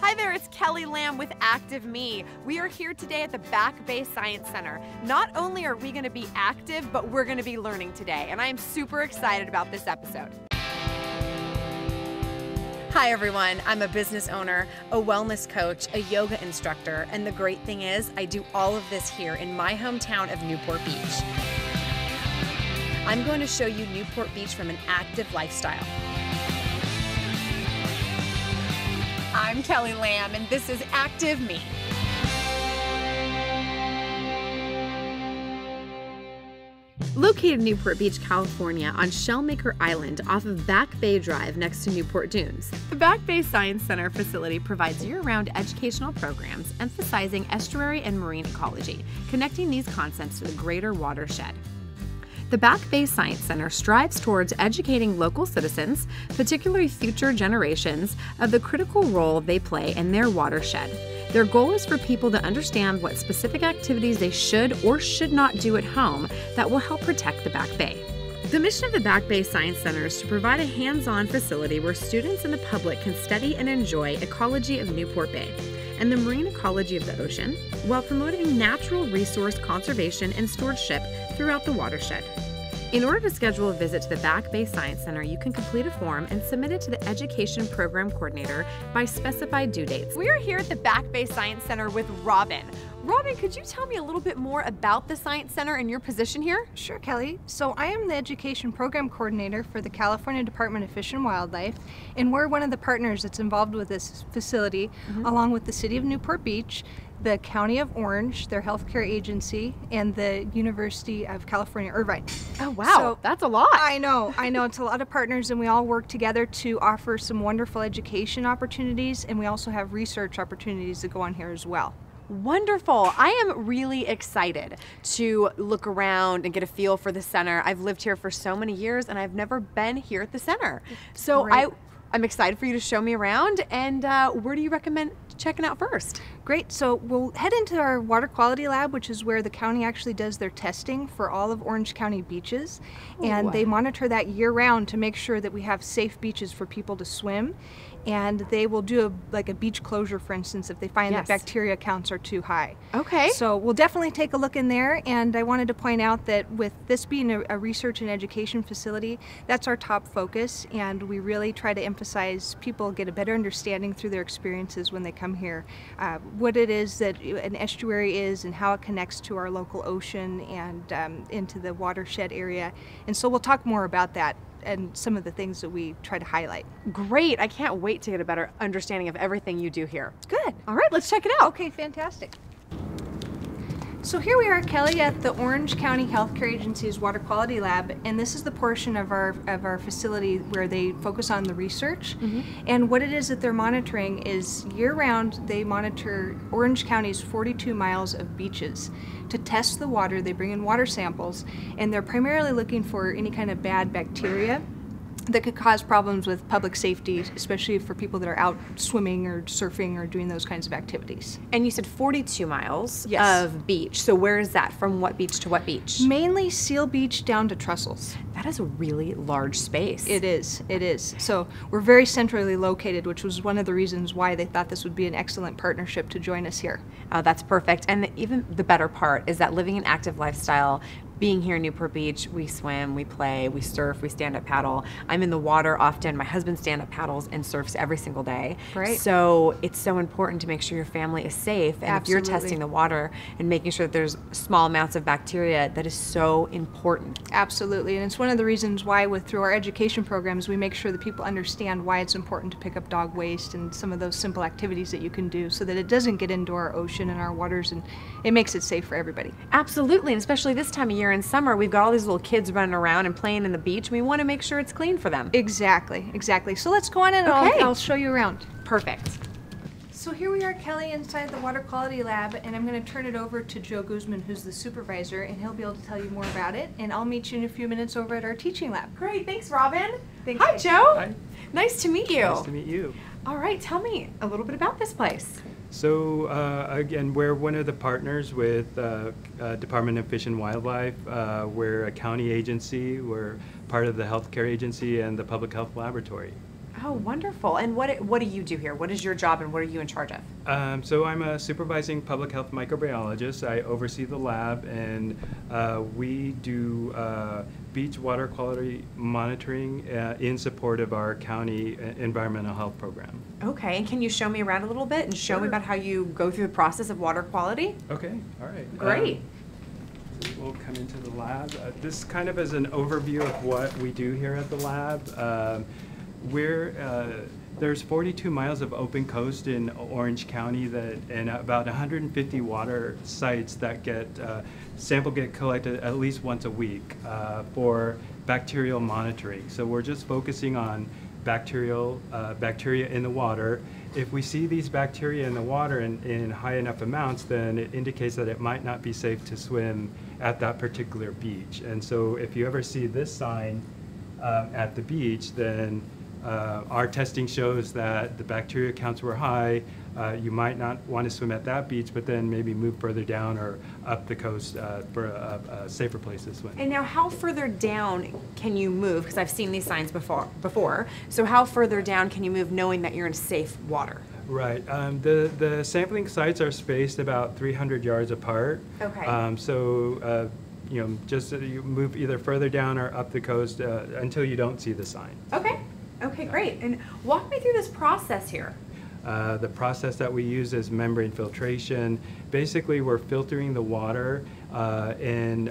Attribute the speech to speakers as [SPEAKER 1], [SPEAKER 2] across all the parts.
[SPEAKER 1] Hi there, it's Kelly Lam with Active Me. We are here today at the Back Bay Science Center. Not only are we going to be active, but we're going to be learning today, and I am super excited about this episode. Hi everyone, I'm a business owner, a wellness coach, a yoga instructor, and the great thing is I do all of this here in my hometown of Newport Beach. I'm going to show you Newport Beach from an active lifestyle. I'm Kelly Lam, and this is Active Me. Located in Newport Beach, California on Shellmaker Island off of Back Bay Drive next to Newport Dunes, the Back Bay Science Center facility provides year-round educational programs emphasizing estuary and marine ecology, connecting these concepts to the greater watershed. The Back Bay Science Center strives towards educating local citizens, particularly future generations, of the critical role they play in their watershed. Their goal is for people to understand what specific activities they should or should not do at home that will help protect the Back Bay. The mission of the Back Bay Science Center is to provide a hands-on facility where students and the public can study and enjoy ecology of Newport Bay and the marine ecology of the ocean, while promoting natural resource conservation and stewardship throughout the watershed. In order to schedule a visit to the Back Bay Science Center, you can complete a form and submit it to the Education Program Coordinator by specified due dates. We are here at the Back Bay Science Center with Robin. Robin, could you tell me a little bit more about the Science Center and your position here?
[SPEAKER 2] Sure, Kelly. So I am the Education Program Coordinator for the California Department of Fish and Wildlife, and we're one of the partners that's involved with this facility, along with the City of Newport Beach, the County of Orange, their healthcare agency, and the University of California, Irvine.
[SPEAKER 1] Oh, wow. So, that's a lot.
[SPEAKER 2] I know. It's a lot of partners, and we all work together to offer some wonderful education opportunities, and we also have research opportunities that go on here as well.
[SPEAKER 1] Wonderful. I am really excited to look around and get a feel for the center. I've lived here for so many years, and I've never been here at the center. So
[SPEAKER 2] Great.
[SPEAKER 1] I'm excited for you to show me around, and where do you recommend checking out first?
[SPEAKER 2] Great, so we'll head into our water quality lab, which is where the county actually does their testing for all of Orange County beaches. And they monitor that year round to make sure that we have safe beaches for people to swim. And they will do a beach closure, for instance, if they find that bacteria counts are too high.
[SPEAKER 1] Okay.
[SPEAKER 2] So we'll definitely take a look in there, and I wanted to point out that with this being a research and education facility, that's our top focus, and we really try to emphasize people get a better understanding through their experiences when they come here, what it is that an estuary is and how it connects to our local ocean and into the watershed area. And so we'll talk more about that and some of the things that we try to highlight.
[SPEAKER 1] Great. I can't wait to get a better understanding of everything you do here.
[SPEAKER 2] Good.
[SPEAKER 1] All right, let's check it out.
[SPEAKER 2] Okay, fantastic. So here we are, Kelly, at the Orange County Healthcare Agency's Water Quality Lab, and this is the portion of our facility where they focus on the research. And what it is that they're monitoring is year-round they monitor Orange County's 42 miles of beaches to test the water. They bring in water samples, and they're primarily looking for any kind of bad bacteria that could cause problems with public safety, especially for people that are out swimming or surfing or doing those kinds of activities.
[SPEAKER 1] And you said 42 miles of beach. So where is that? From what beach to what beach?
[SPEAKER 2] Mainly Seal Beach down to Trussell's.
[SPEAKER 1] That is a really large space.
[SPEAKER 2] It is. So we're very centrally located, which was one of the reasons why they thought this would be an excellent partnership to join us here.
[SPEAKER 1] Oh, that's perfect. And even the better part is that living an active lifestyle, being here in Newport Beach, we swim, we play, we surf, we stand-up paddle. I'm in the water often. My husband stand-up paddles and surfs every single day.
[SPEAKER 2] Right.
[SPEAKER 1] So it's so important to make sure your family is safe. And
[SPEAKER 2] Absolutely.
[SPEAKER 1] if you're testing the water and making sure that there's small amounts of bacteria, that is so important.
[SPEAKER 2] Absolutely. And it's one of the reasons why through our education programs, we make sure that people understand why it's important to pick up dog waste and some of those simple activities that you can do so that it doesn't get into our ocean and our waters, and it makes it safe for everybody.
[SPEAKER 1] Absolutely. And especially this time of year in summer, we've got all these little kids running around and playing in the beach. We want to make sure it's clean for them.
[SPEAKER 2] Exactly. So let's go on in and I'll show you around.
[SPEAKER 1] Perfect.
[SPEAKER 2] So here we are, Kelly, inside the Water Quality Lab, and I'm going to turn it over to Joe Guzman, who's the supervisor, and he'll be able to tell you more about it. And I'll meet you in a few minutes over at our teaching lab.
[SPEAKER 1] Great. Thanks, Robin.
[SPEAKER 2] Thanks.
[SPEAKER 1] Hi, Joe.
[SPEAKER 3] Hi.
[SPEAKER 1] Nice to meet you.
[SPEAKER 3] Nice to meet you.
[SPEAKER 1] All right. Tell me a little bit about this place.
[SPEAKER 3] So again, we're one of the partners with Department of Fish and Wildlife. We're a county agency. We're part of the healthcare agency and the public health laboratory.
[SPEAKER 4] Oh, wonderful. And what do you do here? What is your job and what are you in charge of?
[SPEAKER 3] So I'm a supervising public health microbiologist. I oversee the lab, and we do beach water quality monitoring in support of our county environmental health program.
[SPEAKER 4] Okay, and can you show me around a little bit and show me about how you go through the process of water quality?
[SPEAKER 3] Okay, all right.
[SPEAKER 4] Great.
[SPEAKER 3] We'll come into the lab. This kind of is an overview of what we do here at the lab. There's 42 miles of open coast in Orange County and about 150 water sites that sample get collected at least once a week for bacterial monitoring. So we're just focusing on bacteria in the water. If we see these bacteria in the water in high enough amounts, then it indicates that it might not be safe to swim at that particular beach. And so if you ever see this sign at the beach, then our testing shows that the bacteria counts were high. You might not want to swim at that beach, but then maybe move further down or up the coast for a safer place to swim.
[SPEAKER 4] And now how further down can you move? Because I've seen these signs before. So how further down can you move knowing that you're in safe water?
[SPEAKER 3] Right. The sampling sites are spaced about 300 yards apart.
[SPEAKER 4] Okay.
[SPEAKER 3] So just you move either further down or up the coast until you don't see the sign.
[SPEAKER 4] Okay. Okay, great. And walk me through this process here.
[SPEAKER 3] The process that we use is membrane filtration. Basically, we're filtering the water, and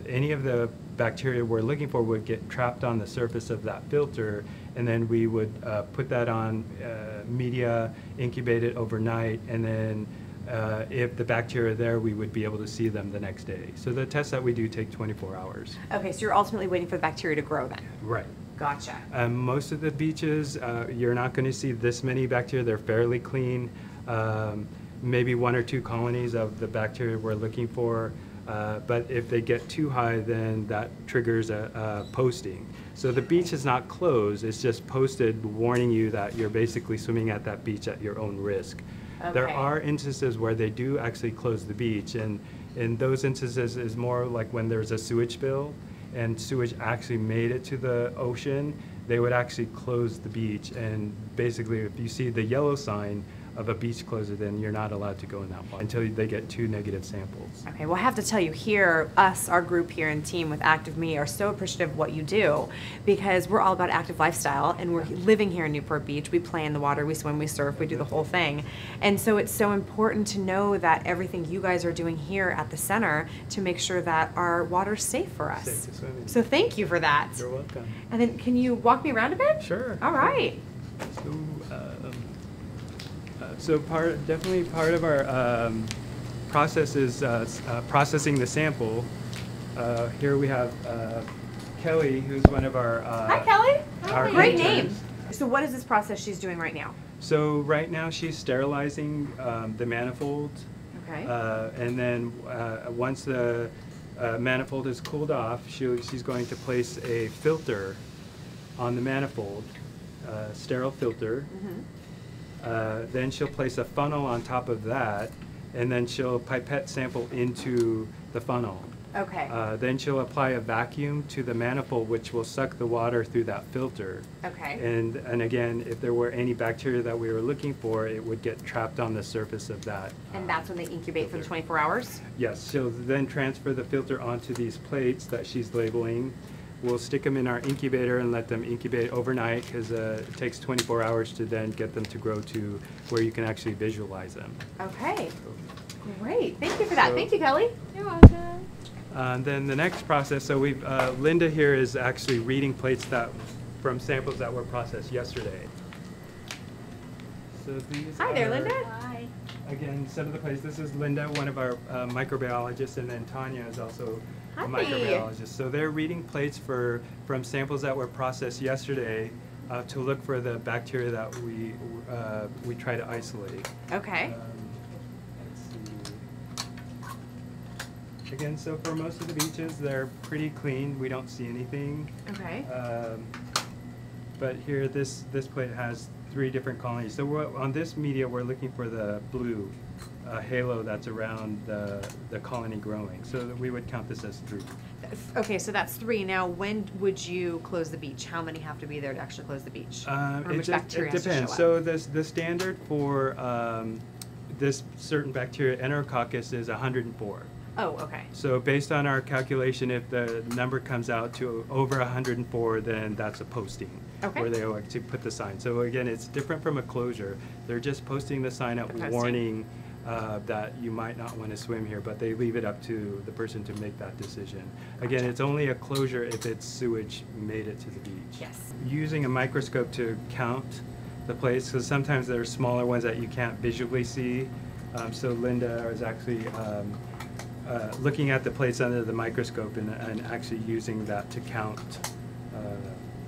[SPEAKER 3] any of the bacteria we're looking for would get trapped on the surface of that filter, and then we would put that on media, incubate it overnight, and then if the bacteria are there, we would be able to see them the next day. So the tests that we do take 24 hours.
[SPEAKER 4] Okay, so you're ultimately waiting for the bacteria to grow then?
[SPEAKER 3] Right.
[SPEAKER 4] Gotcha.
[SPEAKER 3] Most of the beaches, you're not going to see this many bacteria. They're fairly clean. Maybe 1 or 2 colonies of the bacteria we're looking for. But if they get too high, then that triggers a posting. So the beach is not closed. It's just posted warning you that you're basically swimming at that beach at your own risk.
[SPEAKER 4] Okay.
[SPEAKER 3] There are instances where they do actually close the beach. And in those instances is more like when there's a sewage spill and sewage actually made it to the ocean, they would actually close the beach. And basically, if you see the yellow sign of a beach closure, then you're not allowed to go in that water until they get 2 negative samples.
[SPEAKER 4] Okay, well I have to tell you here, our group here and team with Active Me are so appreciative of what you do because we're all about active lifestyle and we're living here in Newport Beach. We play in the water, we swim, we surf, we do the whole thing. And so it's so important to know that everything you guys are doing here at the center to make sure that our water's safe for us.
[SPEAKER 3] Safe to swim in.
[SPEAKER 4] So thank you for that.
[SPEAKER 3] You're welcome.
[SPEAKER 4] And then can you walk me around a bit?
[SPEAKER 3] Sure.
[SPEAKER 4] All right.
[SPEAKER 3] So definitely part of our process is processing the sample. Here we have Kelly, who's one of our
[SPEAKER 4] Hi, Kelly.
[SPEAKER 3] our
[SPEAKER 4] Great
[SPEAKER 3] interns.
[SPEAKER 4] name. So what is this process she's doing right now?
[SPEAKER 3] So right now she's sterilizing the manifold.
[SPEAKER 4] Okay.
[SPEAKER 3] And then once the manifold is cooled off, she's going to place a filter on the manifold, sterile filter.
[SPEAKER 4] Mm-hmm.
[SPEAKER 3] Then she'll place a funnel on top of that, and then she'll pipette sample into the funnel.
[SPEAKER 4] Okay.
[SPEAKER 3] Then she'll apply a vacuum to the manifold, which will suck the water through that filter.
[SPEAKER 4] Okay.
[SPEAKER 3] And again, if there were any bacteria that we were looking for, it would get trapped on the surface of that.
[SPEAKER 4] And that's when they incubate for the 24 hours?
[SPEAKER 3] Yes, she'll then transfer the filter onto these plates that she's labeling. We'll stick them in our incubator and let them incubate overnight because it takes 24 hours to then get them to grow to where you can actually visualize them.
[SPEAKER 4] Okay. Great. Thank you for that. Thank you, Kelly.
[SPEAKER 2] You're welcome.
[SPEAKER 3] Then the next process, so Linda here is actually reading plates from samples that were processed yesterday. So these
[SPEAKER 4] Hi there, Linda.
[SPEAKER 2] Hi.
[SPEAKER 3] Again, some of the plates. This is Linda, one of our microbiologists, and then Tanya is also
[SPEAKER 4] Hi.
[SPEAKER 3] a microbiologist. So they're reading plates from samples that were processed yesterday to look for the bacteria that we try to isolate.
[SPEAKER 4] Okay.
[SPEAKER 3] Let's see. Again, so for most of the beaches, they're pretty clean. We don't see anything.
[SPEAKER 4] Okay.
[SPEAKER 3] But here, this plate has 3 different colonies. So on this media, we're looking for the blue halo that's around the colony growing. So that we would count this as 3.
[SPEAKER 4] Okay, so that's 3. Now, when would you close the beach? How many have to be there to actually close the beach?
[SPEAKER 3] It depends. So the standard for this certain bacteria, Enterococcus, is 104.
[SPEAKER 4] Oh, okay.
[SPEAKER 3] So based on our calculation, if the number comes out to over 104, then that's a posting.
[SPEAKER 4] Okay.
[SPEAKER 3] Where they actually put the sign. So again, it's different from a closure. They're just posting the sign up warning that you might not want to swim here, but they leave it up to the person to make that decision. Again, it's only a closure if it's sewage made it to the beach.
[SPEAKER 4] Yes.
[SPEAKER 3] Using a microscope to count the plates, because sometimes there are smaller ones that you can't visually see. So Linda is actually looking at the plates under the microscope and actually using that to count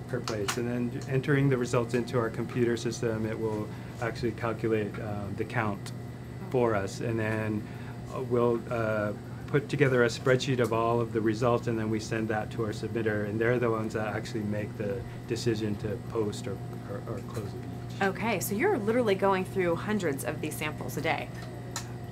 [SPEAKER 3] her plates. And then entering the results into our computer system, it will actually calculate the count for us. And then we'll put together a spreadsheet of all of the results, and then we send that to our submitter, and they're the ones that actually make the decision to post or close the beach.
[SPEAKER 4] Okay, so you're literally going through hundreds of these samples a day.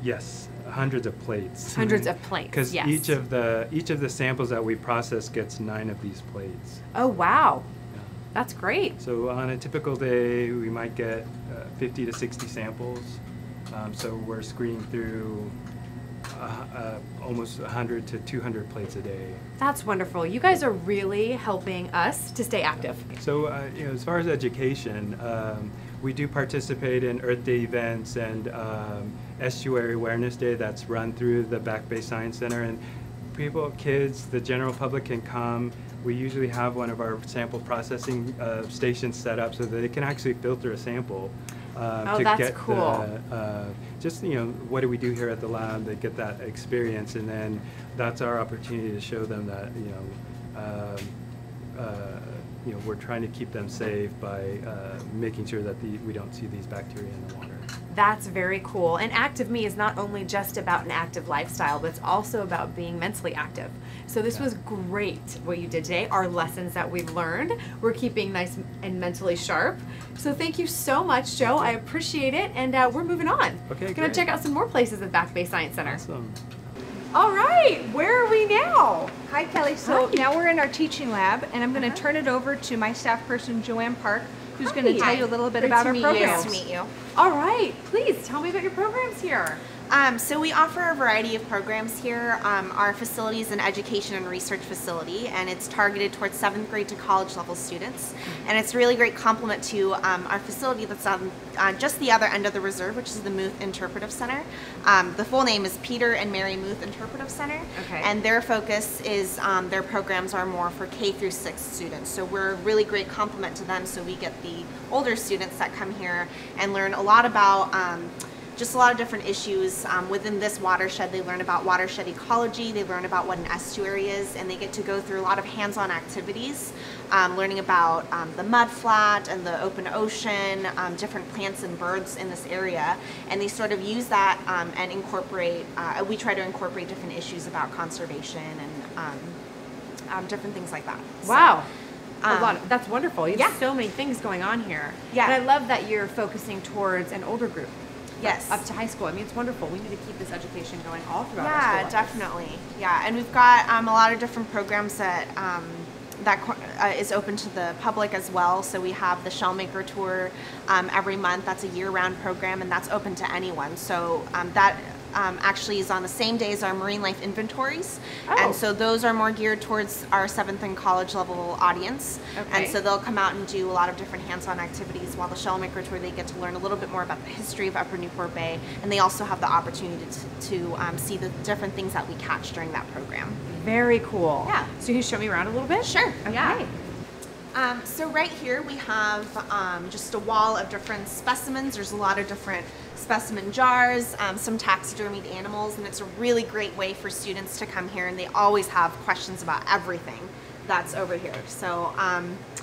[SPEAKER 3] Yes, hundreds of plates.
[SPEAKER 4] Hundreds of plates,
[SPEAKER 3] Because
[SPEAKER 4] yes.
[SPEAKER 3] each of the samples that we process gets 9 of these plates.
[SPEAKER 4] Oh, wow.
[SPEAKER 3] Yeah.
[SPEAKER 4] That's great.
[SPEAKER 3] So on a typical day, we might get 50 to 60 samples. So we're screening through almost 100 to 200 plates a day.
[SPEAKER 4] That's wonderful. You guys are really helping us to stay active.
[SPEAKER 3] So as far as education, we do participate in Earth Day events and Estuary Awareness Day that's run through the Back Bay Science Center, and people, kids, the general public can come. We usually have one of our sample processing stations set up so that they can actually filter a sample. To
[SPEAKER 4] that's
[SPEAKER 3] get
[SPEAKER 4] cool.
[SPEAKER 3] Just, what do we do here at the lab? They get that experience, and then that's our opportunity to show them that, we're trying to keep them safe by making sure that we don't see these bacteria in the water.
[SPEAKER 4] That's very cool. And Active Me is not only just about an active lifestyle, but it's also about being mentally active. So this was great what you did today. Our lessons that we've learned, we're keeping nice and mentally sharp. So thank you so much, Joe. I appreciate it. And we're moving on.
[SPEAKER 3] Okay,
[SPEAKER 4] Gonna
[SPEAKER 3] great.
[SPEAKER 4] check out some more places at Back Bay Science Center.
[SPEAKER 3] Awesome.
[SPEAKER 4] All right, where are we now?
[SPEAKER 2] Hi, Kelly. So
[SPEAKER 4] Hi.
[SPEAKER 2] now we're in our teaching lab, and I'm going to turn it over to my staff person, Joanne Park, who's going to
[SPEAKER 4] Hi.
[SPEAKER 2] tell you a little bit
[SPEAKER 4] Great
[SPEAKER 2] about
[SPEAKER 4] to
[SPEAKER 2] our
[SPEAKER 4] meet you.
[SPEAKER 2] programs.
[SPEAKER 5] Nice to meet you.
[SPEAKER 4] All right, please tell me about your programs here.
[SPEAKER 5] So we offer a variety of programs here. Our facility is an education and research facility, and it's targeted towards 7th grade to college level students. And it's a really great complement to our facility that's on just the other end of the reserve, which is the Muth Interpretive Center. The full name is Peter and Mary Muth Interpretive Center.
[SPEAKER 4] Okay.
[SPEAKER 5] And their focus is, their programs are more for K through 6 students. So we're a really great complement to them, so we get the older students that come here and learn a lot about just a lot of different issues within this watershed. They learn about watershed ecology, they learn about what an estuary is, and they get to go through a lot of hands-on activities, learning about the mudflat and the open ocean, different plants and birds in this area, and they sort of use that and incorporate, we try to incorporate different issues about conservation and different things like that.
[SPEAKER 4] Wow. That's wonderful. You have
[SPEAKER 5] yeah.
[SPEAKER 4] so many things going on here.
[SPEAKER 5] Yeah.
[SPEAKER 4] And I love that you're focusing towards an older group.
[SPEAKER 5] Yes.
[SPEAKER 4] Up to high school. I mean, it's wonderful. We need to keep this education going all throughout our
[SPEAKER 5] Yeah,
[SPEAKER 4] school life.
[SPEAKER 5] definitely. Yeah, and we've got a lot of different programs that is open to the public as well. So we have the Shellmaker Tour every month. That's a year-round program, and that's open to anyone. So that actually is on the same day as our marine life inventories.
[SPEAKER 4] Oh.
[SPEAKER 5] And so those are more geared towards our 7th and college level audience.
[SPEAKER 4] Okay.
[SPEAKER 5] And so they'll come out and do a lot of different hands-on activities, while the Shellmaker Tour, they get to learn a little bit more about the history of Upper Newport Bay, and they also have the opportunity to see the different things that we catch during that program.
[SPEAKER 4] Very cool.
[SPEAKER 5] Yeah.
[SPEAKER 4] So you can show me around a little bit?
[SPEAKER 5] Sure.
[SPEAKER 4] Okay.
[SPEAKER 5] Yeah. So right here we have just a wall of different specimens. There's a lot of different specimen jars, some taxidermied animals, and it's a really great way for students to come here, and they always have questions about everything that's over here. So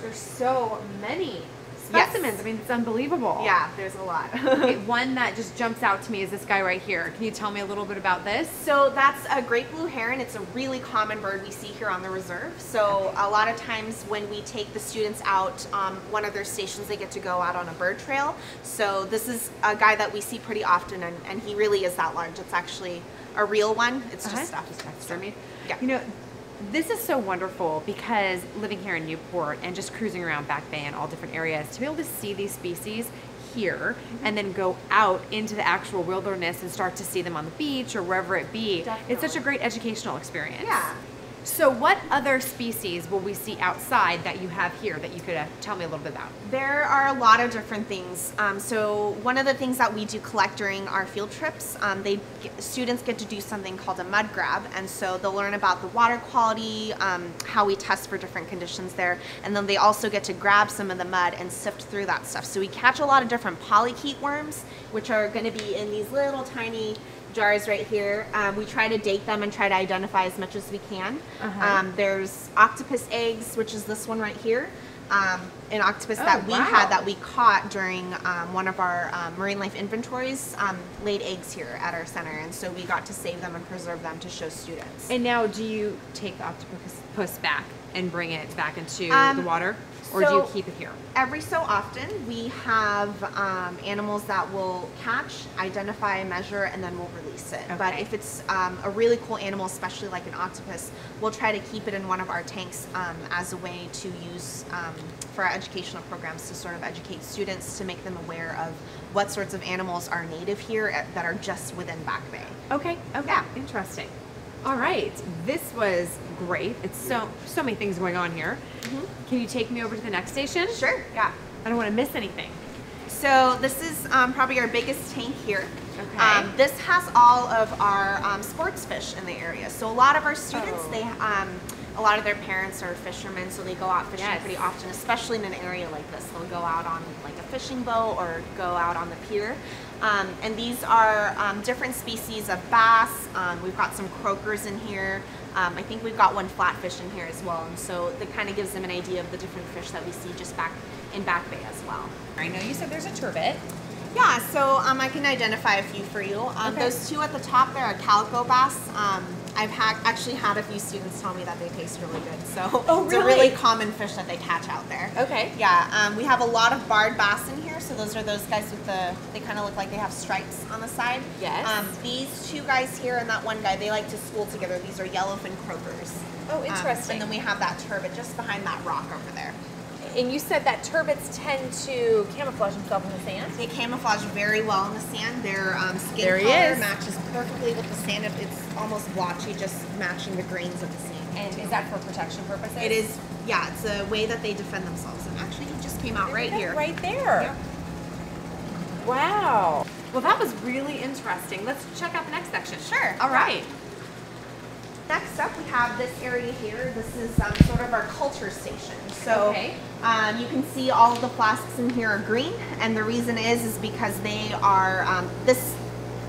[SPEAKER 4] There's so many specimens.
[SPEAKER 5] Yes.
[SPEAKER 4] I mean, it's unbelievable.
[SPEAKER 5] Yeah, there's a lot.
[SPEAKER 4] Okay, one that just jumps out to me is this guy right here. Can you tell me a little bit about this?
[SPEAKER 5] So that's a great blue heron. It's a really common bird we see here on the reserve. So a lot of times when we take the students out, one of their stations, they get to go out on a bird trail. So this is a guy that we see pretty often, and he really is that large. It's actually a real one. It's just stuffed. Yeah.
[SPEAKER 4] You know, this is so wonderful because living here in Newport and just cruising around Back Bay in all different areas, to be able to see these species here and then go out into the actual wilderness and start to see them on the beach or wherever it be, it's such a great educational experience.
[SPEAKER 5] Yeah.
[SPEAKER 4] So what other species will we see outside that you have here that you could tell me a little bit about?
[SPEAKER 5] There are a lot of different things. So one of the things that we do collect during our field trips, students get to do something called a mud grab, and so they'll learn about the water quality, how we test for different conditions there, and then they also get to grab some of the mud and sift through that stuff. So we catch a lot of different polychaete worms, which are going to be in these little tiny jars right here. We try to date them and try to identify as much as we can. There's octopus eggs, which is this one right here. An octopus that we had that we caught during one of our marine life inventories laid eggs here at our center, and so we got to save them and preserve them to show students.
[SPEAKER 4] And now do you take the octopus back and bring it back into the water? Or do you keep it here?
[SPEAKER 5] Every so often, we have animals that will catch, identify, measure, and then we'll release it.
[SPEAKER 4] Okay.
[SPEAKER 5] But if it's a really cool animal, especially like an octopus, we'll try to keep it in one of our tanks as a way to use for our educational programs to sort of educate students to make them aware of what sorts of animals are native here that are just within Back Bay.
[SPEAKER 4] Okay, yeah, interesting. All right, this was great. It's so many things going on here. Can you take me over to the next station?
[SPEAKER 5] Sure, yeah.
[SPEAKER 4] I don't want to miss anything.
[SPEAKER 5] So this is probably our biggest tank here.
[SPEAKER 4] Okay.
[SPEAKER 5] This has all of our sports fish in the area. So a lot of our students, a lot of their parents are fishermen, so they go out fishing pretty often, especially in an area like this. They'll go out on like a fishing boat or go out on the pier. And these are different species of bass. We've got some croakers in here. I think we've got one flatfish in here as well. And so that kind of gives them an idea of the different fish that we see just back in Back Bay as well.
[SPEAKER 4] I know you said there's a turbot.
[SPEAKER 5] Yeah, so I can identify a few for you. Those two at the top there are calico bass. I've actually had a few students tell me that they taste really good. So it's a really common fish that they catch out there.
[SPEAKER 4] Okay.
[SPEAKER 5] Yeah, we have a lot of barred bass in here. So those are those guys with they kind of look like they have stripes on the side.
[SPEAKER 4] Yes.
[SPEAKER 5] These two guys here and that one guy, they like to school together. These are yellowfin croakers.
[SPEAKER 4] Oh, interesting.
[SPEAKER 5] And then we have that turbot just behind that rock over there.
[SPEAKER 4] And you said that turbots tend to camouflage themselves in the sand?
[SPEAKER 5] They camouflage very well in the sand. Their skin color matches perfectly with the sand. It's almost blotchy, just matching the grains of the sand.
[SPEAKER 4] And is that for protection purposes?
[SPEAKER 5] It is, yeah. It's a way that they defend themselves. And actually, he just came out right here.
[SPEAKER 4] Right there.
[SPEAKER 5] Yep.
[SPEAKER 4] Wow. Well, that was really interesting. Let's check out the next section.
[SPEAKER 5] Sure.
[SPEAKER 4] All right.
[SPEAKER 5] Next up, we have this area here. This is sort of our culture station. So you can see all of the plastics in here are green, and the reason is because they are, this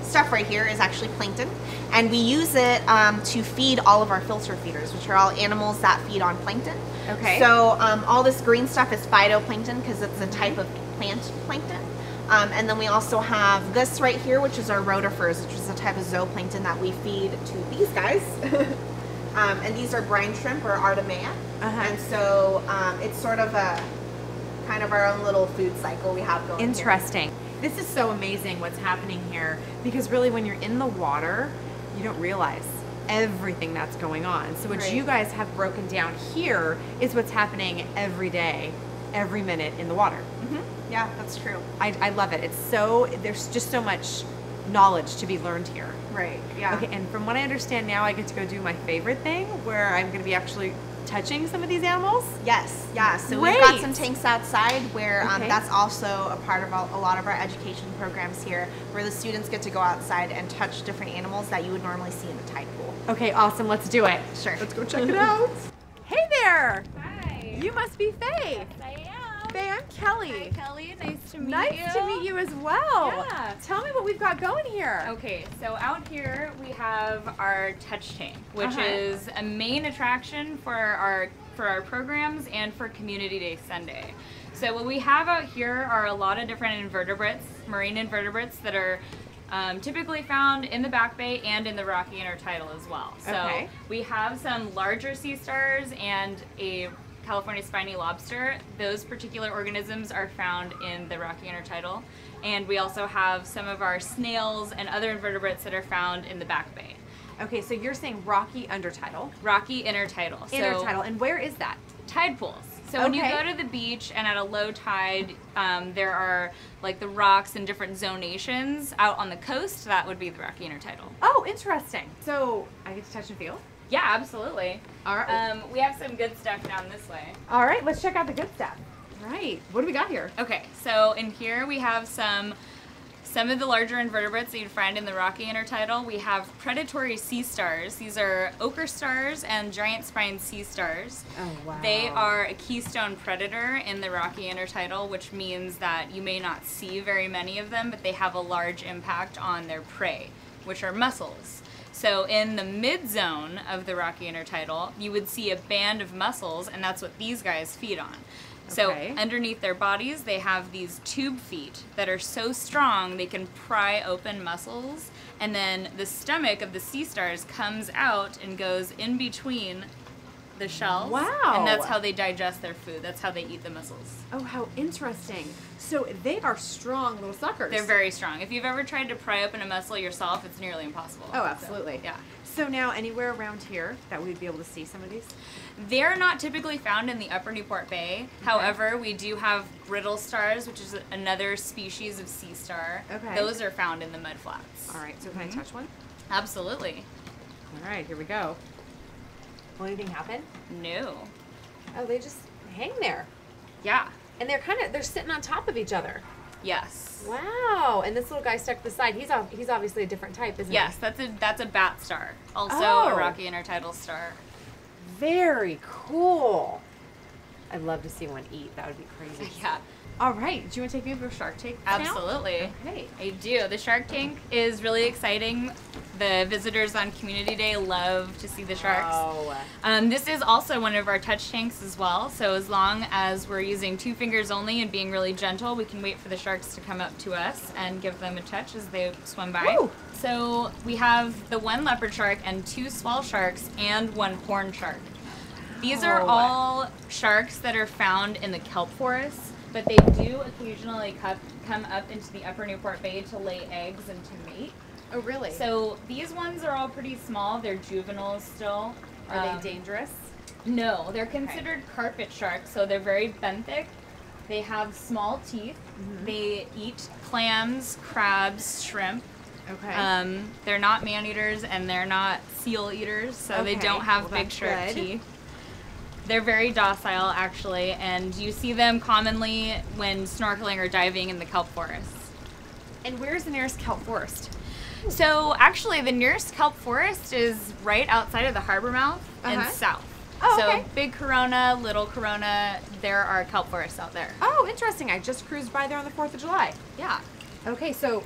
[SPEAKER 5] stuff right here is actually plankton, and we use it to feed all of our filter feeders, which are all animals that feed on plankton.
[SPEAKER 4] Okay.
[SPEAKER 5] So all this green stuff is phytoplankton because it's a type of plant plankton. And then we also have this right here, which is our rotifers, which is a type of zooplankton that we feed to these guys. And these are brine shrimp or artemia. And so it's sort of a kind of our own little food cycle we have going
[SPEAKER 4] Interesting. This is so amazing what's happening here, because really when you're in the water, you don't realize everything that's going on. So what you guys have broken down here is what's happening every day, every minute in the water.
[SPEAKER 5] Yeah, that's true.
[SPEAKER 4] I love it. It's there's just so much knowledge to be learned here.
[SPEAKER 5] Right, yeah.
[SPEAKER 4] Okay, and from what I understand now, I get to go do my favorite thing, where I'm going to be actually touching some of these animals?
[SPEAKER 5] Yes, yeah. So we've got some tanks outside where that's also a part of a lot of our education programs here, where the students get to go outside and touch different animals that you would normally see in the tide pool.
[SPEAKER 4] Okay, awesome. Let's do it.
[SPEAKER 5] Sure.
[SPEAKER 4] Let's go check it out. Hey there.
[SPEAKER 6] Hi.
[SPEAKER 4] You must be Faye.
[SPEAKER 6] Yes, I am.
[SPEAKER 4] Faye, I'm Kelly.
[SPEAKER 6] Hi, Kelly. Nice to meet you.
[SPEAKER 4] Nice to meet you as well.
[SPEAKER 6] Yeah.
[SPEAKER 4] Tell me what we've got going here.
[SPEAKER 6] Okay, so out here we have our touch tank, which is a main attraction for our programs and for Community Day Sunday. So what we have out here are a lot of different invertebrates, marine invertebrates that are typically found in the Back Bay and in the Rocky Intertidal as well. So we have some larger sea stars and a California spiny lobster. Those particular organisms are found in the Rocky Intertidal. And we also have some of our snails and other invertebrates that are found in the Back Bay.
[SPEAKER 4] Okay, so you're saying Rocky Undertidal.
[SPEAKER 6] Rocky Intertidal.
[SPEAKER 4] Intertidal, and where is that?
[SPEAKER 6] Tide pools. So when you go to the beach and at a low tide, there are like the rocks and different zonations out on the coast. That would be the Rocky Intertidal.
[SPEAKER 4] Oh, interesting. So I get to touch and feel?
[SPEAKER 6] Yeah, absolutely.
[SPEAKER 4] All right.
[SPEAKER 6] We have some good stuff down this way.
[SPEAKER 4] All right, let's check out the good stuff. Right. What do we got here?
[SPEAKER 6] Okay, so in here we have some of the larger invertebrates that you'd find in the Rocky Intertidal. We have predatory sea stars. These are ochre stars and giant spine sea stars.
[SPEAKER 4] Oh, wow.
[SPEAKER 6] They are a keystone predator in the Rocky Intertidal, which means that you may not see very many of them, but they have a large impact on their prey, which are mussels. So in the mid-zone of the Rocky Intertidal, you would see a band of mussels, and that's what these guys feed on. So underneath their bodies, they have these tube feet that are so strong they can pry open mussels, and then the stomach of the sea stars comes out and goes in between the shells.
[SPEAKER 4] Wow.
[SPEAKER 6] And that's how they digest their food. That's how they eat the mussels.
[SPEAKER 4] Oh, how interesting. So they are strong little suckers.
[SPEAKER 6] They're very strong. If you've ever tried to pry open a mussel yourself, it's nearly impossible.
[SPEAKER 4] Oh, absolutely.
[SPEAKER 6] So, yeah.
[SPEAKER 4] So now anywhere around here that we'd be able to see some of these?
[SPEAKER 6] They're not typically found in the upper Newport Bay. However, we do have brittle stars, which is another species of sea star.
[SPEAKER 4] Okay.
[SPEAKER 6] Those are found in the mudflats.
[SPEAKER 4] All right, so can I touch one?
[SPEAKER 6] Absolutely.
[SPEAKER 4] All right, here we go. Will anything happen?
[SPEAKER 6] No.
[SPEAKER 4] Oh, they just hang there.
[SPEAKER 6] Yeah.
[SPEAKER 4] And they're sitting on top of each other.
[SPEAKER 6] Yes.
[SPEAKER 4] Wow. And this little guy stuck to the side, he's obviously a different type, isn't
[SPEAKER 6] Yes, that's a bat star. Also a Rocky Intertidal star.
[SPEAKER 4] Very cool. I'd love to see one eat. That would be crazy.
[SPEAKER 6] Yeah.
[SPEAKER 4] All right. Do you want to take me over to Shark Tank now?
[SPEAKER 6] Absolutely.
[SPEAKER 4] Okay.
[SPEAKER 6] I do. The Shark Tank is really exciting. The visitors on Community Day love to see the sharks.
[SPEAKER 4] Oh.
[SPEAKER 6] This is also one of our touch tanks as well. So as long as we're using 2 fingers only and being really gentle, we can wait for the sharks to come up to us and give them a touch as they swim by.
[SPEAKER 4] Woo.
[SPEAKER 6] So we have the 1 leopard shark and 2 small sharks and 1 horn shark. These are all sharks that are found in the kelp forests, but they do occasionally come up into the upper Newport Bay to lay eggs and to mate.
[SPEAKER 4] Oh, really?
[SPEAKER 6] So these ones are all pretty small. They're juveniles still.
[SPEAKER 4] Are they dangerous?
[SPEAKER 6] No, they're considered carpet sharks, so they're very benthic. They have small teeth. They eat clams, crabs, shrimp.
[SPEAKER 4] Okay.
[SPEAKER 6] They're not man-eaters and they're not seal eaters, so they don't have big sharp teeth. They're very docile, actually, and you see them commonly when snorkeling or diving in the kelp forests.
[SPEAKER 4] And where's the nearest kelp forest?
[SPEAKER 6] So, actually, the nearest kelp forest is right outside of the harbor mouth and south.
[SPEAKER 4] Oh,
[SPEAKER 6] so, Big Corona, Little Corona, there are kelp forests out there.
[SPEAKER 4] Oh, interesting. I just cruised by there on the 4th of July.
[SPEAKER 6] Yeah.
[SPEAKER 4] Okay, so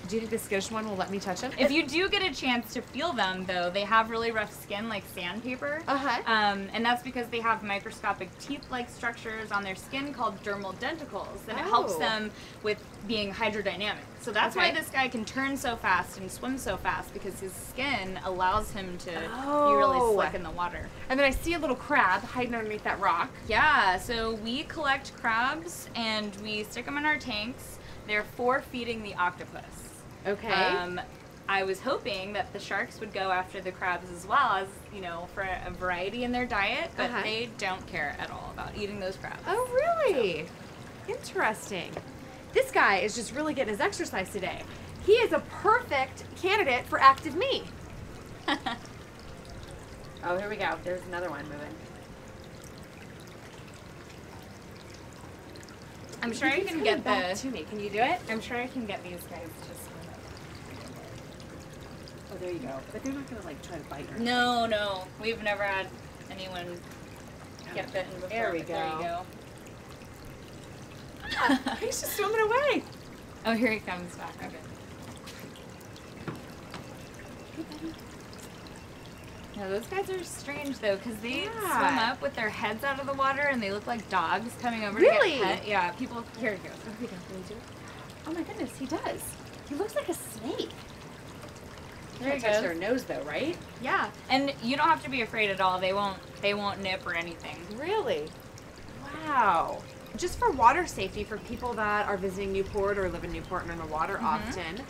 [SPEAKER 4] do you think the skittish one will let me touch him?
[SPEAKER 6] If you do get a chance to feel them, though, they have really rough skin like sandpaper. And that's because they have microscopic teeth-like structures on their skin called dermal denticles, and it helps them with being hydrodynamic. So that's why this guy can turn so fast and swim so fast, because his skin allows him to be really slick in the water.
[SPEAKER 4] And then I see a little crab hiding underneath that rock.
[SPEAKER 6] Yeah, so we collect crabs and we stick them in our tanks. They're for feeding the octopus.
[SPEAKER 4] Okay.
[SPEAKER 6] I was hoping that the sharks would go after the crabs as well, as, you know, for a variety in their diet, but they don't care at all about eating those crabs.
[SPEAKER 4] Oh, really? Interesting. This guy is just really getting his exercise today. He is a perfect candidate for active me. Oh, here we go. There's another one moving.
[SPEAKER 6] I'm sure I can get
[SPEAKER 4] back to me. Can you do it?
[SPEAKER 6] I'm sure I can get these guys to swim.
[SPEAKER 4] Oh, there you go. But they're not gonna like try to bite her.
[SPEAKER 6] No. We've never had anyone get bitten before.
[SPEAKER 4] There we
[SPEAKER 6] but
[SPEAKER 4] go.
[SPEAKER 6] There you go.
[SPEAKER 4] He's just swimming away.
[SPEAKER 6] Oh, here he comes back. Okay. Yeah, those guys are strange though, because they swim up with their heads out of the water and they look like dogs coming over to get pet. Yeah, people. Here it goes. What do you do?
[SPEAKER 1] Oh my goodness, he does. He looks like a snake.
[SPEAKER 6] There
[SPEAKER 1] Can't touch their nose though, right?
[SPEAKER 6] Yeah, and you don't have to be afraid at all. They won't nip or anything.
[SPEAKER 1] Really?
[SPEAKER 4] Wow. Just for water safety, for people that are visiting Newport or live in Newport and in the water often,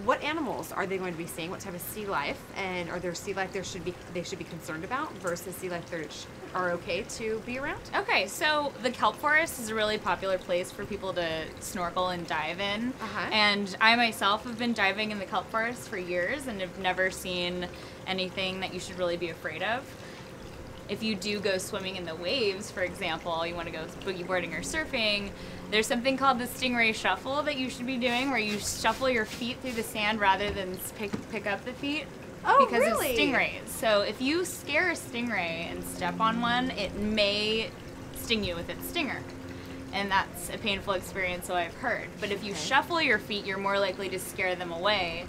[SPEAKER 4] what animals are they going to be seeing? What type of sea life, and are there sea life they should be concerned about versus sea life that are okay to be around?
[SPEAKER 6] Okay, so the kelp forest is a really popular place for people to snorkel and dive in. And I myself have been diving in the kelp forest for years and have never seen anything that you should really be afraid of. If you do go swimming in the waves, for example, you want to go boogie boarding or surfing, there's something called the stingray shuffle that you should be doing, where you shuffle your feet through the sand rather than pick up the feet. Because of stingrays. So if you scare a stingray and step on one, it may sting you with its stinger. And that's a painful experience, so I've heard. But if you shuffle your feet, you're more likely to scare them away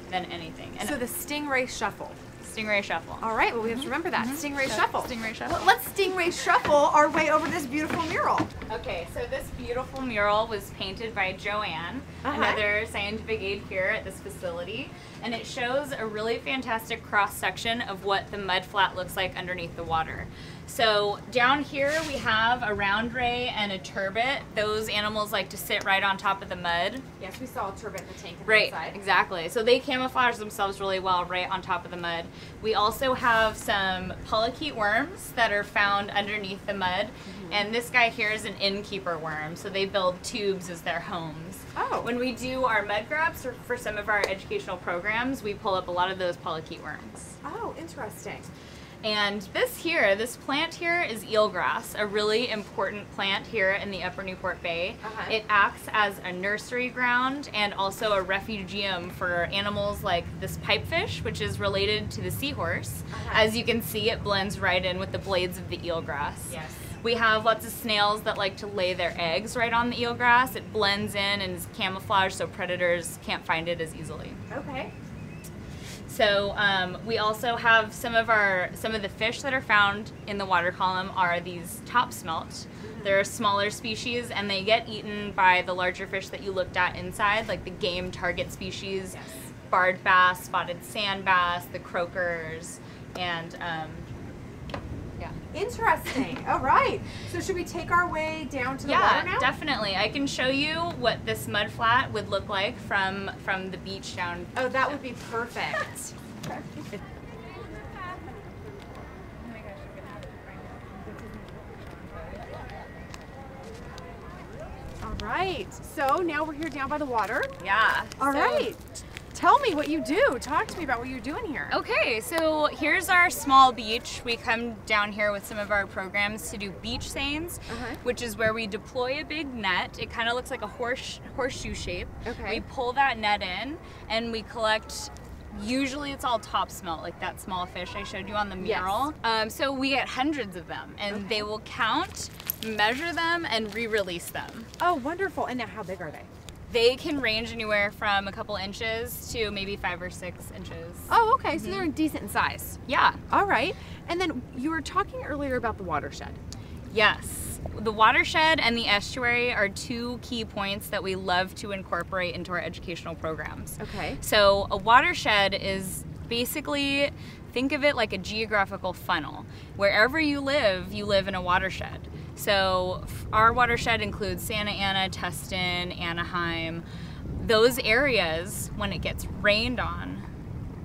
[SPEAKER 6] than anything. And
[SPEAKER 4] so the stingray shuffle.
[SPEAKER 6] Stingray shuffle.
[SPEAKER 4] All right, well, we have to remember that. Stingray shuffle.
[SPEAKER 6] Stingray shuffle.
[SPEAKER 4] Well, let's stingray shuffle our way over this beautiful mural.
[SPEAKER 6] Okay, so this beautiful mural was painted by Joanne, another scientific aide here at this facility, and it shows a really fantastic cross-section of what the mud flat looks like underneath the water. So down here we have a round ray and a turbot. Those animals like to sit right on top of the mud.
[SPEAKER 4] Yes, we saw a turbot in the tank on
[SPEAKER 6] Right,
[SPEAKER 4] the side.
[SPEAKER 6] exactly. So they camouflage themselves really well right on top of the mud. We also have some polychaete worms that are found underneath the mud. And this guy here is an innkeeper worm, so they build tubes as their homes.
[SPEAKER 4] Oh.
[SPEAKER 6] When we do our mud grabs or for some of our educational programs, we pull up a lot of those polychaete worms.
[SPEAKER 4] Oh, interesting.
[SPEAKER 6] And this plant here is eelgrass, a really important plant here in the Upper Newport Bay. It acts as a nursery ground and also a refugium for animals like this pipefish, which is related to the seahorse. As you can see, it blends right in with the blades of the eelgrass.
[SPEAKER 4] Yes.
[SPEAKER 6] We have lots of snails that like to lay their eggs right on the eelgrass. It blends in and is camouflaged so predators can't find it as easily.
[SPEAKER 4] Okay.
[SPEAKER 6] So we also have some of the fish that are found in the water column are these top smelt. They're a smaller species and they get eaten by the larger fish that you looked at inside, like the game target species, barred bass, spotted sand bass, the croakers, and yeah.
[SPEAKER 4] Interesting. All right. So should we take our way down to the water now?
[SPEAKER 6] Yeah, definitely. I can show you what this mud flat would look like from the beach down.
[SPEAKER 4] Oh, that would be perfect. All right. So now we're here down by the water.
[SPEAKER 6] Yeah.
[SPEAKER 4] All right. Tell me what you do. Talk to me about what you're doing here.
[SPEAKER 6] Okay, so here's our small beach. We come down here with some of our programs to do beach seines, which is where we deploy a big net. It kind of looks like a horseshoe shape.
[SPEAKER 4] Okay.
[SPEAKER 6] We pull that net in and we collect, usually it's all top smelt, like that small fish I showed you on the mural.
[SPEAKER 4] Yes.
[SPEAKER 6] So we get hundreds of them and they will count, measure them, and re-release them.
[SPEAKER 4] Oh, wonderful. And now how big are they?
[SPEAKER 6] They can range anywhere from a couple inches to maybe 5 or 6 inches.
[SPEAKER 4] Oh, okay. So they're decent in size.
[SPEAKER 6] Yeah.
[SPEAKER 4] All right. And then you were talking earlier about the watershed.
[SPEAKER 6] Yes. The watershed and the estuary are two key points that we love to incorporate into our educational programs.
[SPEAKER 4] Okay.
[SPEAKER 6] So a watershed is basically, think of it like a geographical funnel. Wherever you live in a watershed. So our watershed includes Santa Ana, Tustin, Anaheim. Those areas, when it gets rained on,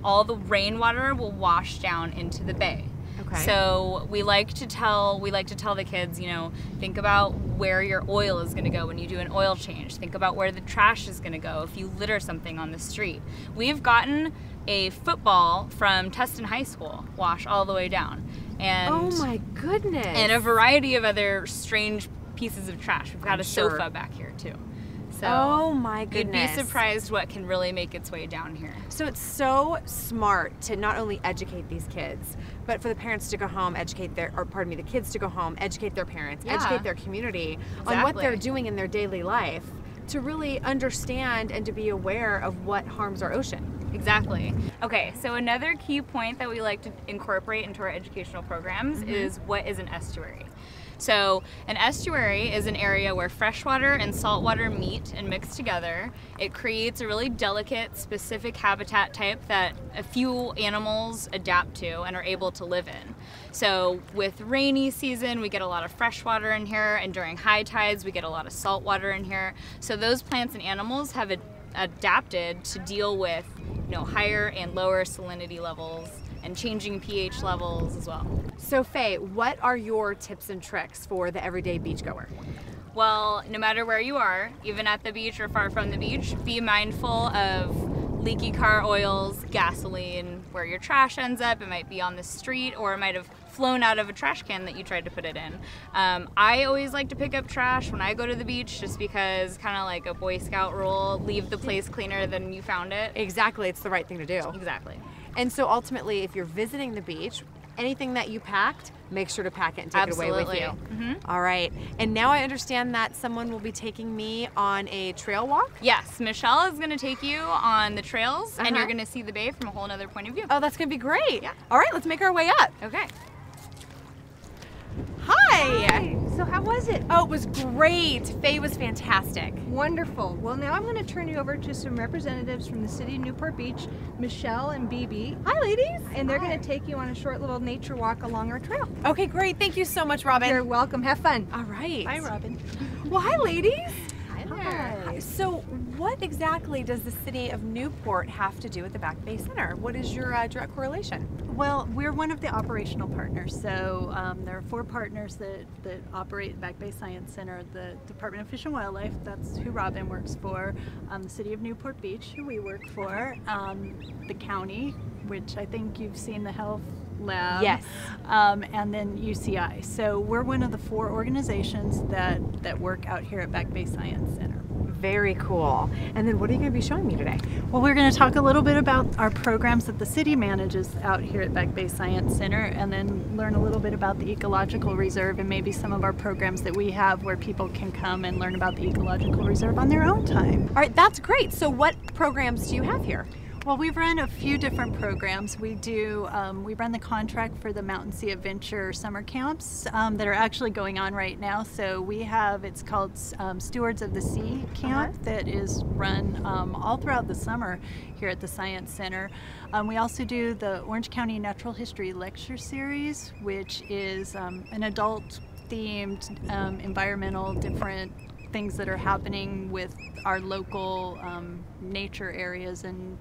[SPEAKER 6] all the rainwater will wash down into the bay.
[SPEAKER 4] Okay.
[SPEAKER 6] So we like to tell the kids, you know, think about where your oil is going to go when you do an oil change. Think about where the trash is going to go if you litter something on the street. We've gotten a football from Tustin High School wash all the way down. And
[SPEAKER 4] oh my goodness.
[SPEAKER 6] And a variety of other strange pieces of trash. We've got a sofa back here too. So
[SPEAKER 4] oh my goodness.
[SPEAKER 6] You'd be surprised what can really make its way down here.
[SPEAKER 4] So it's so smart to not only educate these kids, but for the parents to go home, the kids to go home, educate their parents, educate their community on what they're doing in their daily life to really understand and to be aware of what harms our ocean.
[SPEAKER 6] Exactly. Okay, so another key point that we like to incorporate into our educational programs is what is an estuary. So an estuary is an area where freshwater and saltwater meet and mix together. It creates a really delicate, specific habitat type that a few animals adapt to and are able to live in. So with rainy season, we get a lot of freshwater in here, and during high tides, we get a lot of saltwater in here. So those plants and animals have adapted to deal with, you know, higher and lower salinity levels and changing pH levels as well.
[SPEAKER 1] So Faye, what are your tips and tricks for the everyday beachgoer?
[SPEAKER 6] Well, no matter where you are, even at the beach or far from the beach, be mindful of leaky car oils, gasoline, where your trash ends up. It might be on the street, or it might have flown out of a trash can that you tried to put it in. I always like to pick up trash when I go to the beach, just because, kind of like a Boy Scout rule, leave the place cleaner than you found it.
[SPEAKER 1] Exactly, it's the right thing to do.
[SPEAKER 6] Exactly.
[SPEAKER 1] And so ultimately, if you're visiting the beach, anything that you packed, make sure to pack it and take it away with you. All right. And now I understand that someone will be taking me on a trail walk?
[SPEAKER 6] Yes, Michelle is going to take you on the trails, and you're going to see the bay from a whole other point of view.
[SPEAKER 1] Oh, that's going to be great.
[SPEAKER 6] Yeah.
[SPEAKER 1] All right, let's make our way up.
[SPEAKER 6] Okay.
[SPEAKER 1] Hi.
[SPEAKER 2] So how was it?
[SPEAKER 1] Oh, it was great. Faye was fantastic.
[SPEAKER 2] Wonderful. Well, now I'm going to turn you over to some representatives from the city of Newport Beach, Michelle and BB.
[SPEAKER 1] Hi, ladies.
[SPEAKER 2] And they're going to take you on a short little nature walk along our trail.
[SPEAKER 1] Okay, great. Thank you so much, Robin.
[SPEAKER 2] You're welcome. Have fun.
[SPEAKER 1] All right.
[SPEAKER 2] Bye, Robin.
[SPEAKER 1] Well, hi, ladies.
[SPEAKER 2] Hi there.
[SPEAKER 1] So what exactly does the city of Newport have to do with the Back Bay Center? What is your direct correlation?
[SPEAKER 7] Well, we're one of the operational partners. So there are 4 partners that operate Back Bay Science Center. The Department of Fish and Wildlife, that's who Robin works for. The city of Newport Beach, who we work for. The county, which I think you've seen the health lab.
[SPEAKER 1] Yes.
[SPEAKER 7] And then UCI. So we're one of the 4 organizations that work out here at Back Bay Science Center.
[SPEAKER 1] Very cool. And then what are you going to be showing me today?
[SPEAKER 7] Well, we're going to talk a little bit about our programs that the city manages out here at Back Bay Science Center, and then learn a little bit about the Ecological Reserve and maybe some of our programs that we have where people can come and learn about the Ecological Reserve on their own time.
[SPEAKER 1] All right, that's great. So what programs do you have here?
[SPEAKER 7] Well, we've run a few different programs. We run the contract for the Mountain Sea Adventure summer camps that are actually going on right now. So we have, it's called Stewards of the Sea camp that is run all throughout the summer here at the Science Center. We also do the Orange County Natural History Lecture Series, which is an adult themed environmental different things that are happening with our local nature areas and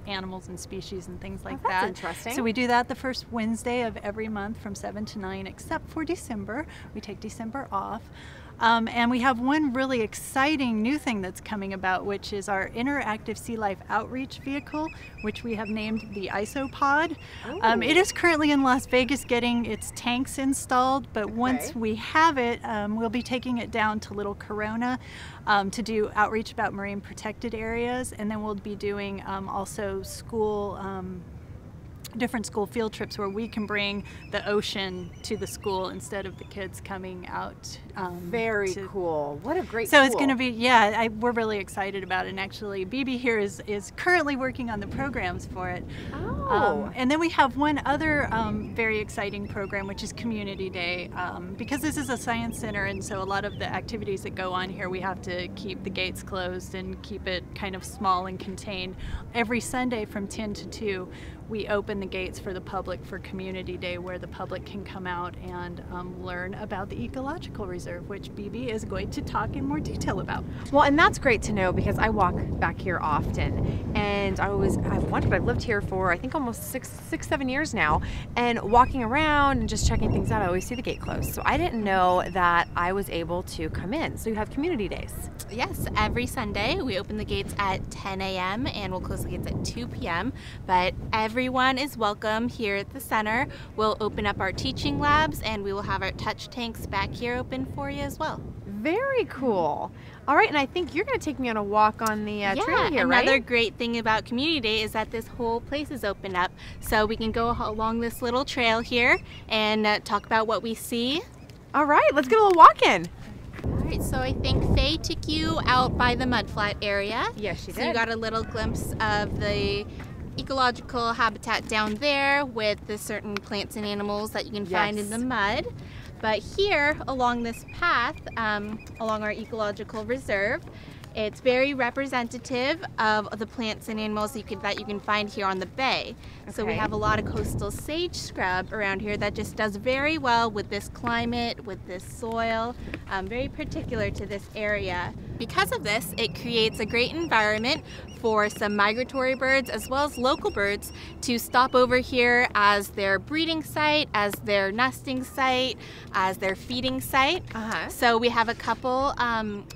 [SPEAKER 7] animals and species and things like that.
[SPEAKER 1] That's interesting.
[SPEAKER 7] So we do that the first Wednesday of every month from 7 to 9, except for December. We take December off. And we have one really exciting new thing that's coming about, which is our interactive sea life outreach vehicle, which we have named the ISOPod. It is currently in Las Vegas getting its tanks installed, but once we have it, we'll be taking it down to Little Corona to do outreach about marine protected areas, and then we'll be doing also different school field trips where we can bring the ocean to the school instead of the kids coming out.
[SPEAKER 1] Very cool. What a great
[SPEAKER 7] So
[SPEAKER 1] tool.
[SPEAKER 7] it's going to be, yeah, we're really excited about it. And actually, BB here is currently working on the programs for it.
[SPEAKER 1] Oh.
[SPEAKER 7] And then we have one other very exciting program, which is Community Day. Because this is a science center, and so a lot of the activities that go on here, we have to keep the gates closed and keep it kind of small and contained. Every Sunday from 10 to 2, we open the gates for the public for Community Day, where the public can come out and learn about the Ecological Reserve, which BB is going to talk in more detail about.
[SPEAKER 1] Well, and that's great to know, because I walk back here often, and I've wondered, I've lived here for I think almost 7 years now, and walking around and just checking things out, I always see the gate closed. So I didn't know that I was able to come in. So you have community days.
[SPEAKER 8] Yes, every Sunday we open the gates at 10 a.m. and we'll close the gates at 2 p.m. But everyone is welcome here at the center. We'll open up our teaching labs, and we will have our touch tanks back here open for you as well.
[SPEAKER 1] Very cool. All right, and I think you're going to take me on a walk on the trail here, right?
[SPEAKER 8] Another great thing about Community Day is that this whole place is open up, so we can go along this little trail here and talk about what we see.
[SPEAKER 1] All right, let's get a little walk in.
[SPEAKER 8] right, so I think Faye took you out by the mudflat area.
[SPEAKER 4] Yes, she
[SPEAKER 8] So
[SPEAKER 4] did.
[SPEAKER 8] you got a little glimpse of the ecological habitat down there with the certain plants and animals that you can find in the mud. But here along this path, along our ecological reserve, it's very representative of the plants and animals that you can find here on the bay. So we have a lot of coastal sage scrub around here that just does very well with this climate, with this soil, very particular to this area. Because of this, it creates a great environment for some migratory birds as well as local birds to stop over here as their breeding site, as their nesting site, as their feeding site. So we have a couple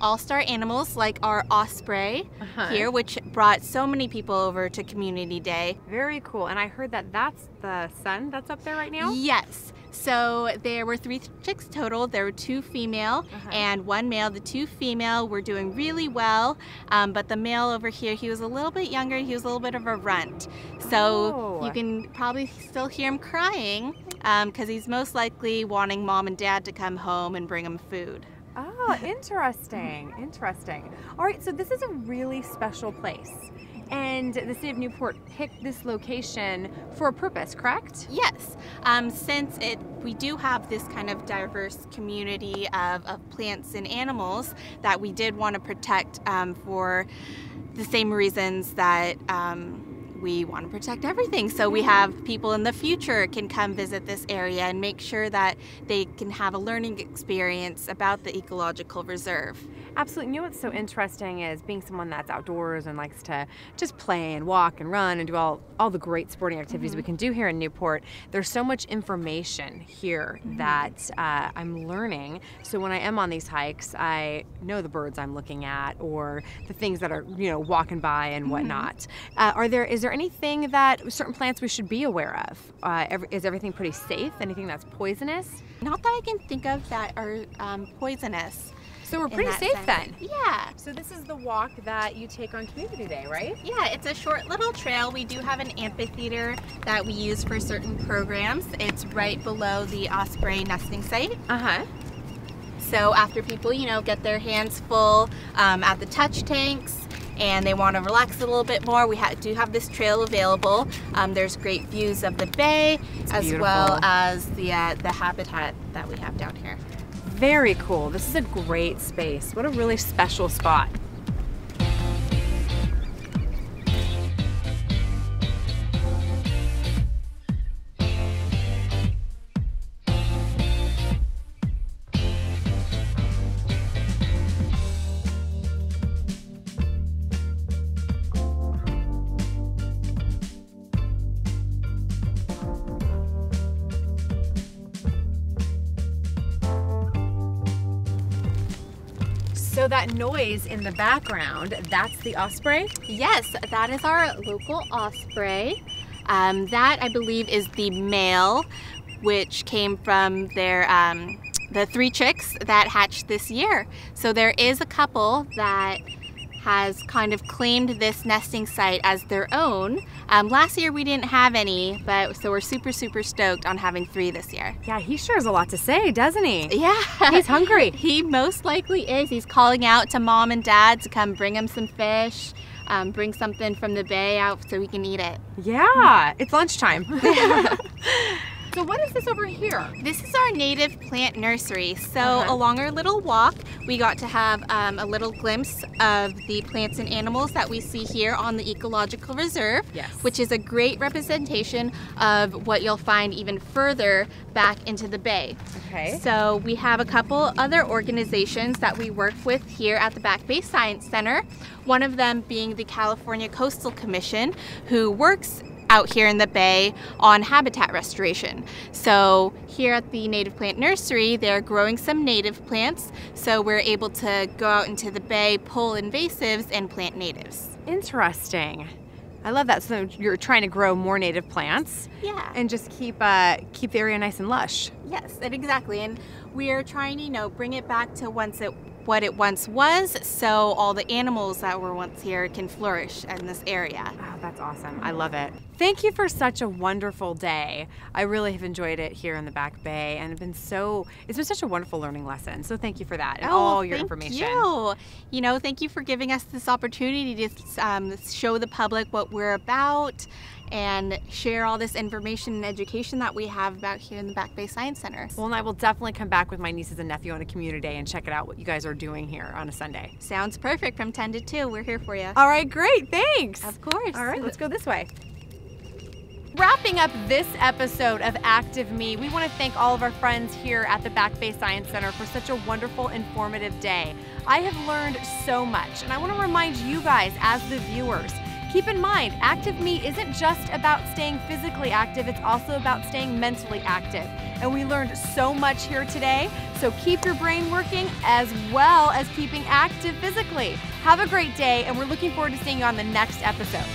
[SPEAKER 8] all-star animals like our osprey here, which brought so many people over to Community Day.
[SPEAKER 4] Very cool. And I heard that that's the son that's up there right now?
[SPEAKER 8] Yes. So there were 3 chicks total. There were 2 female and 1 male. The 2 female were doing really well, but the male over here, he was a little bit younger. He was a little bit of a runt. So you can probably still hear him crying because he's most likely wanting mom and dad to come home and bring him food.
[SPEAKER 4] Oh, interesting. Interesting. All right, so this is a really special place. And the city of Newport picked this location for a purpose, correct?
[SPEAKER 8] Yes. Since we do have this kind of diverse community of plants and animals that we did want to protect for the same reasons that we want to protect everything. So we have people in the future can come visit this area and make sure that they can have a learning experience about the ecological reserve.
[SPEAKER 4] Absolutely. You know what's so interesting is being someone that's outdoors and likes to just play and walk and run and do all the great sporting activities we can do here in Newport. There's so much information here that I'm learning. So when I am on these hikes, I know the birds I'm looking at or the things that are, you know, walking by and whatnot. Is there anything that certain plants we should be aware of? Is everything pretty safe? Anything that's poisonous?
[SPEAKER 8] Not that I can think of that are poisonous.
[SPEAKER 4] So we're pretty safe then.
[SPEAKER 8] Yeah.
[SPEAKER 4] So this is the walk that you take on Community Day, right?
[SPEAKER 8] Yeah, it's a short little trail. We do have an amphitheater that we use for certain programs. It's right below the osprey nesting site. So after people, you know, get their hands full at the touch tanks and they want to relax a little bit more, we do have this trail available. There's great views of the bay as well as the habitat that we have down here.
[SPEAKER 4] Very cool. This is a great space. What a really special spot. So that noise in the background, that's the osprey?
[SPEAKER 8] Yes, that is our local osprey. That, I believe, is the male, which came from their the 3 chicks that hatched this year. So there is a couple that has kind of claimed this nesting site as their own. Last year we didn't have any, so we're super stoked on having 3 this year.
[SPEAKER 4] Yeah, he sure has a lot to say, doesn't he?
[SPEAKER 8] Yeah.
[SPEAKER 4] He's hungry.
[SPEAKER 8] He most likely is. He's calling out to mom and dad to come bring him some fish, bring something from the bay out so we can eat it.
[SPEAKER 4] Yeah, it's lunchtime. So what is this over here?
[SPEAKER 8] This is our native plant nursery. So along our little walk, we got to have a little glimpse of the plants and animals that we see here on the ecological reserve, which is a great representation of what you'll find even further back into the bay. So we have a couple other organizations that we work with here at the Back Bay Science Center. One of them being the California Coastal Commission, who works out here in the bay on habitat restoration. So here at the Native Plant Nursery, they're growing some native plants, so we're able to go out into the bay, pull invasives, and plant natives.
[SPEAKER 4] Interesting. I love that. So you're trying to grow more native plants.
[SPEAKER 8] Yeah.
[SPEAKER 4] And just keep the area nice and lush.
[SPEAKER 8] Yes, exactly. And we are trying to, bring it back to once it what it once was, so all the animals that were once here can flourish in this area.
[SPEAKER 4] Oh, that's awesome. I love it. Thank you for such a wonderful day. I really have enjoyed it here in the Back Bay, and it's been such a wonderful learning lesson. So thank you for that and all your information.
[SPEAKER 8] You know, thank you for giving us this opportunity to show the public what we're about and share all this information and education that we have about here in the Back Bay Science Center.
[SPEAKER 4] Well, and I will definitely come back with my nieces and nephew on a community day and check it out what you guys are doing here on a Sunday.
[SPEAKER 8] Sounds perfect. From 10 to 2, we're here for you.
[SPEAKER 4] All right, great, thanks.
[SPEAKER 8] Of course.
[SPEAKER 4] All right, let's go this way. Wrapping up this episode of Active Me, we want to thank all of our friends here at the Back Bay Science Center for such a wonderful, informative day. I have learned so much, and I want to remind you guys as the viewers, keep in mind, Active Me isn't just about staying physically active, it's also about staying mentally active. And we learned so much here today, so keep your brain working as well as keeping active physically. Have a great day, and we're looking forward to seeing you on the next episode.